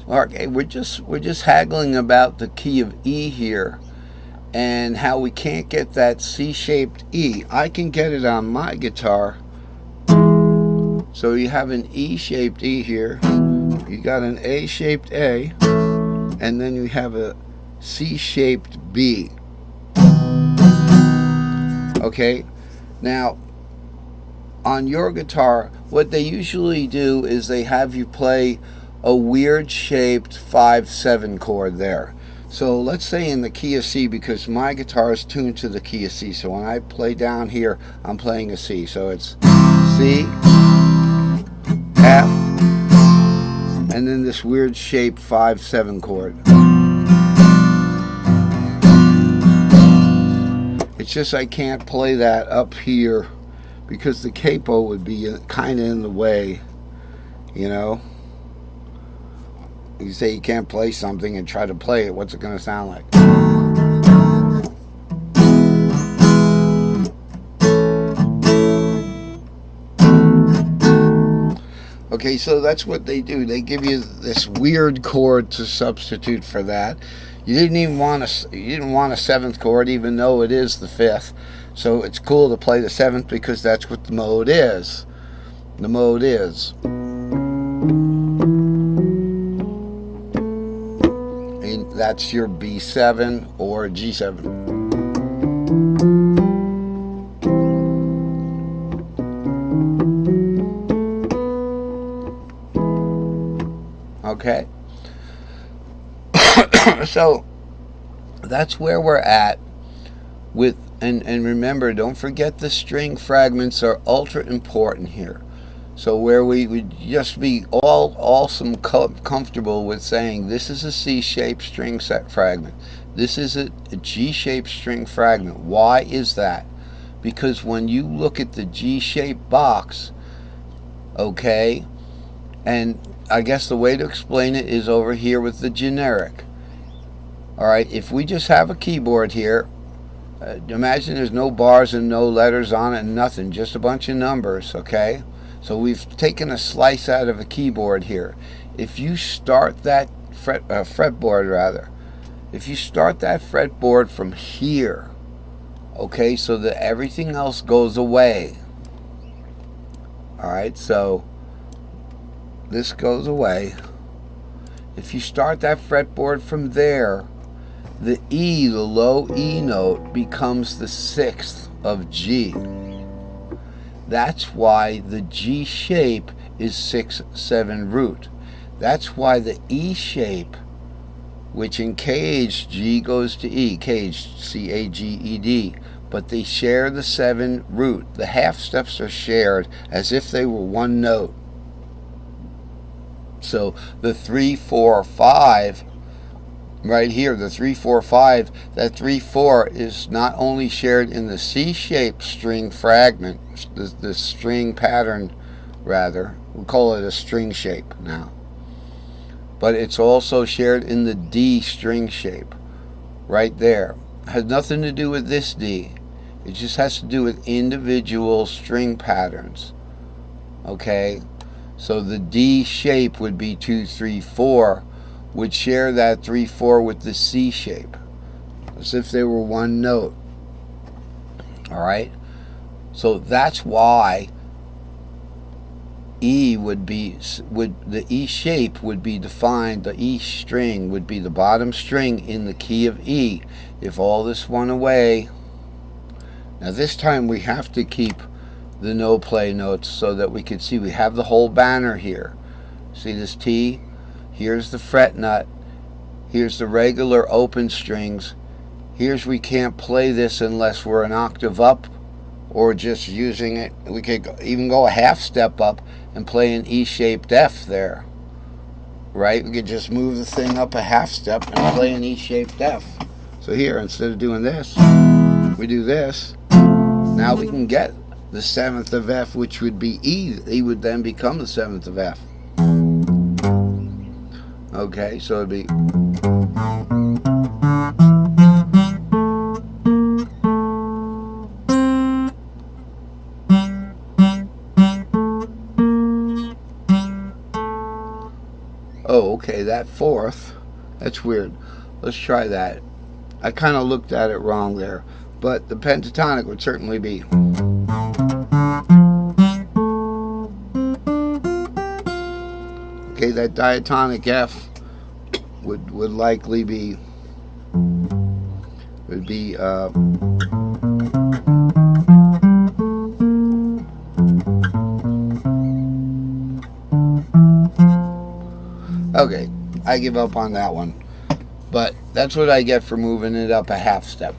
Okay, we're just haggling about the key of E here and how we can't get that C-shaped E. I can get it on my guitar. So you have an E-shaped E here. You got an A-shaped A, and then you have a C-shaped B. Okay, now on your guitar, what they usually do is they have you play a weird shaped 5/7 chord there. So let's say in the key of C, because my guitar is tuned to the key of C. So when I play down here, I'm playing a C. So it's C, F, and then this weird shaped 5/7 chord. It's just I can't play that up here because the capo would be kind of in the way, you know. You say you can't play something and try to play it, what's it going to sound like? Okay, so that's what they do. They give you this weird chord to substitute for that. You didn't want a seventh chord, even though it is the fifth. So it's cool to play the seventh because that's what the mode is. The mode is. And that's your B7 or G7. Okay. So that's where we're at with, and remember, don't forget the string fragments are ultra important here. So where we would just be awesome comfortable with saying this is a C-shaped string set fragment, this is a G-shaped string fragment. Why is that? Because when you look at the G-shaped box, okay, and I guess the way to explain it is over here with the generic. Alright, if we just have a keyboard here, imagine there's no bars and no letters on it and nothing, just a bunch of numbers, okay? So we've taken a slice out of a keyboard here. If you start that fretboard rather, if you start that fretboard from here, okay, so that everything else goes away. Alright, so this goes away. If you start that fretboard from there, the E, the low E note, becomes the sixth of G. That's why the G shape is 6/7 root. That's why the E shape, which in caged G goes to E, caged C-A-G-E-D, but they share the 7 root. The half steps are shared as if they were one note. So the 3, 4, 5 right here, the 3, 4, 5, that 3, 4 is not only shared in the C-shaped string fragment, the string pattern rather, we call it a string shape now, but it's also shared in the D string shape right there. It has nothing to do with this D. It just has to do with individual string patterns. Okay, so the D shape would be 2, 3, 4, would share that 3, 4 with the C shape, as if they were one note. Alright, so that's why E the E shape would be defined, the E string would be the bottom string in the key of E. If all this went away, now this time we have to keep the no play notes so that we can see we have the whole banner here. See this T? Here's the fret nut. Here's the regular open strings. Here's we can't play this unless we're an octave up or just using it. We could even go a half step up and play an E-shaped F there. Right? We could just move the thing up a half step and play an E-shaped F. So here, instead of doing this, we do this. Now we can get the 7th of F, which would be E. E would then become the 7th of F. Okay, so it'd be Oh, okay, that fourth. That's weird. Let's try that. I kind of looked at it wrong there. But the pentatonic would certainly be. Okay, that diatonic F would likely be would be okay. I give up on that one. But that's what I get for moving it up a half step.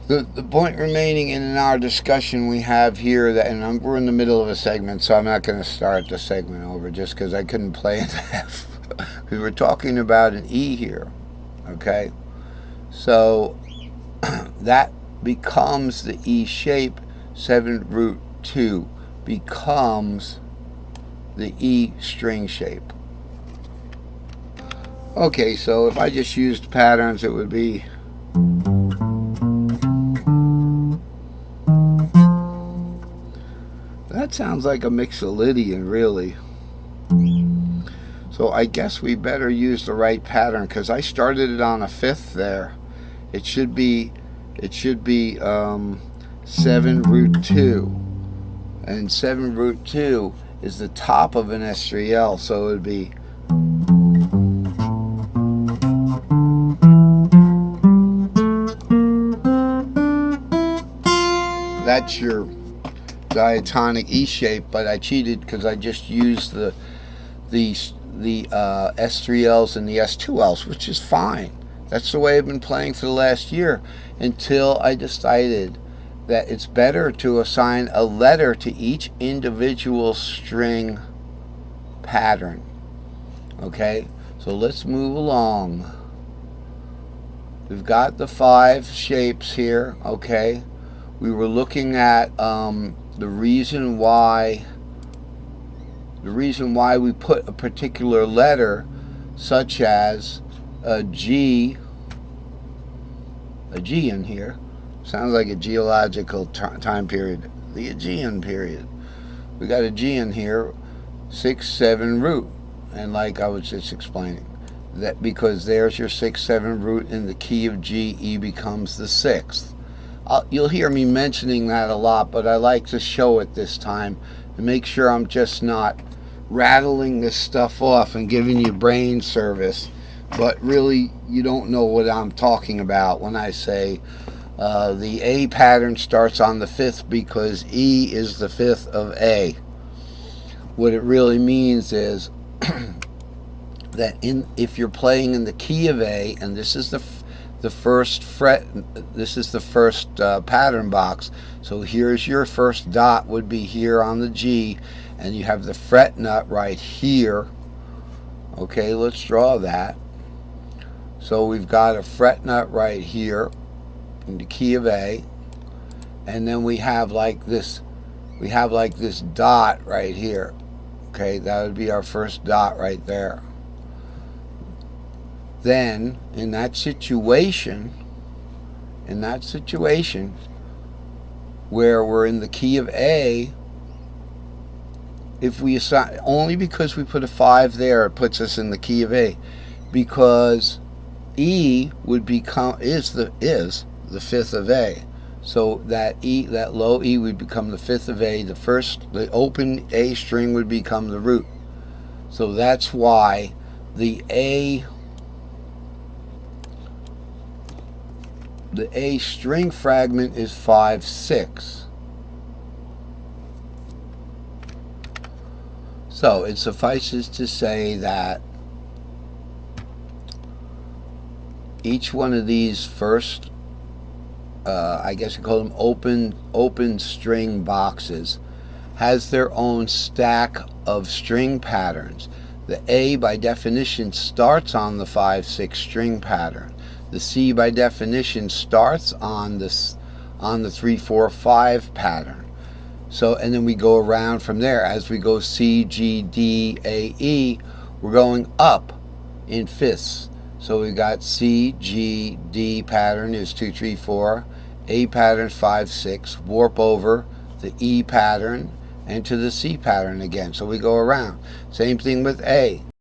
The point remaining in our discussion we have here, that, and we're in the middle of a segment, so I'm not going to start the segment over just because I couldn't play an F. We were talking about an E here, okay? So that becomes the E shape. 7 root 2 becomes the E string shape. Okay, so if I just used patterns, it would be that sounds like a Mixolydian, really. So I guess we better use the right pattern because I started it on a fifth there. It should be 7 root 2, and 7 root 2 is the top of an S3L, so it would be that's your diatonic E shape, but I cheated because I just used the S3Ls and the S2Ls, which is fine. That's the way I've been playing for the last year until I decided that it's better to assign a letter to each individual string pattern. Okay, so let's move along. We've got the 5 shapes here. Okay, we were looking at the reason why we put a particular letter, such as a G in here. Sounds like a geological time period. The Aegean period. We got a G in here, 6, 7 root. And like I was just explaining, that because there's your 6, 7 root in the key of G, E becomes the 6th. You'll hear me mentioning that a lot, but I like to show it this time to make sure I'm just not rattling this stuff off and giving you brain service, but really you don't know what I'm talking about when I say the A pattern starts on the 5th because E is the 5th of A. What it really means is that if you're playing in the key of A, and this is the first fret, this is the first pattern box, so here's your first dot would be here on the G, and you have the fret nut right here. Okay, let's draw that. So we've got a fret nut right here in the key of A, and then we have like this dot right here. Okay, that would be our first dot right there. Then in that situation where we're in the key of A, if we assign, only because we put a 5 there, it puts us in the key of A, because E would become is the 5th of A. So that E, that low E, would become the 5th of A. The open A string would become the root. So that's why the A string fragment is 5, 6. So it suffices to say that each one of these first, I guess you call them open string boxes, has their own stack of string patterns. The A by definition starts on the 5, 6 string pattern. The C by definition starts on the 3, 4, 5 pattern. So, and then we go around from there. As we go C, G, D, A, E, we're going up in fifths. So we got C, G, D pattern is 2, 3, 4. A pattern 5, 6. Warp over the E pattern and to the C pattern again. So we go around. Same thing with A.